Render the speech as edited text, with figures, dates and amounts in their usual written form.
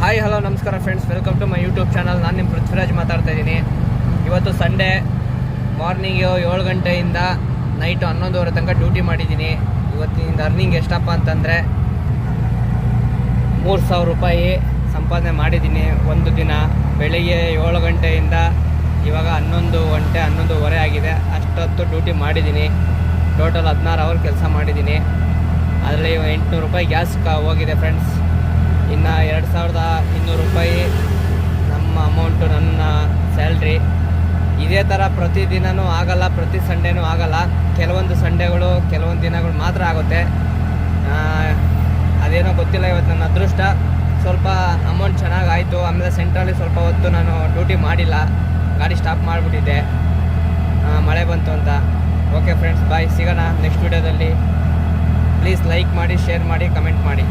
Hi hello ನಮಸ್ಕಾರ friends, welcome to my YouTube channel. ನಾನು ನಿಮ್ಮ ಪೃಥ್ವಿರಾಜ್ ಮಾತಾಡ್ತಾ ಇದ್ದೀನಿ. ಇವತ್ತು ಸಂಡೇ ಮಾರ್ನಿಂಗು 7 ಗಂಟೆಯಿಂದ ನೈಟು 11:30 ತನಕ ಡ್ಯೂಟಿ ಮಾಡಿದ್ದೀನಿ. ಇವತ್ತಿನಿಂದ ಅರ್ನಿಂಗ್ ಎಷ್ಟಪ್ಪ ಅಂತಂದರೆ 3,000 ರೂಪಾಯಿ ಸಂಪಾದನೆ ಮಾಡಿದ್ದೀನಿ ಒಂದು ದಿನ. ಬೆಳಿಗ್ಗೆ 7 ಗಂಟೆಯಿಂದ ಇವಾಗ 11 ಗಂಟೆ 11:30 ಆಗಿದೆ. ಅಷ್ಟೊತ್ತು ಡ್ಯೂಟಿ ಮಾಡಿದ್ದೀನಿ. ಟೋಟಲ್ 16 ಅವರ್ ಕೆಲಸ ಮಾಡಿದ್ದೀನಿ. ಅದರಲ್ಲಿ 800 ರೂಪಾಯಿ ಗ್ಯಾಸ್ ಹೋಗಿದೆ ಫ್ರೆಂಡ್ಸ್. ಇನ್ನು 2,200 ರೂಪಾಯಿ ನಮ್ಮ ಅಮೌಂಟು, ನನ್ನ ಸ್ಯಾಲ್ರಿ. ಇದೇ ಥರ ಪ್ರತಿದಿನವೂ ಆಗಲ್ಲ, ಪ್ರತಿ ಸಂಡೇನೂ ಆಗಲ್ಲ. ಕೆಲವೊಂದು ಸಂಡೇಗಳು ಕೆಲವೊಂದು ದಿನಗಳು ಮಾತ್ರ ಆಗುತ್ತೆ. ಅದೇನೋ ಗೊತ್ತಿಲ್ಲ, ಇವತ್ತು ನನ್ನ ಅದೃಷ್ಟ ಸ್ವಲ್ಪ ಅಮೌಂಟ್ ಚೆನ್ನಾಗಾಯಿತು. ಆಮೇಲೆ ಸೆಂಟ್ರಲ್ಲಿ ಸ್ವಲ್ಪ ಹೊತ್ತು ನಾನು ಡ್ಯೂಟಿ ಮಾಡಿಲ್ಲ, ಗಾಡಿ ಸ್ಟಾಪ್ ಮಾಡಿಬಿಟ್ಟಿದ್ದೆ, ಮಳೆ ಬಂತು ಅಂತ. ಓಕೆ ಫ್ರೆಂಡ್ಸ್, ಬಾಯ್, ಸಿಗೋಣ ನೆಕ್ಸ್ಟ್ ವಿಡಿಯೋದಲ್ಲಿ. ಪ್ಲೀಸ್ ಲೈಕ್ ಮಾಡಿ, ಶೇರ್ ಮಾಡಿ, ಕಮೆಂಟ್ ಮಾಡಿ.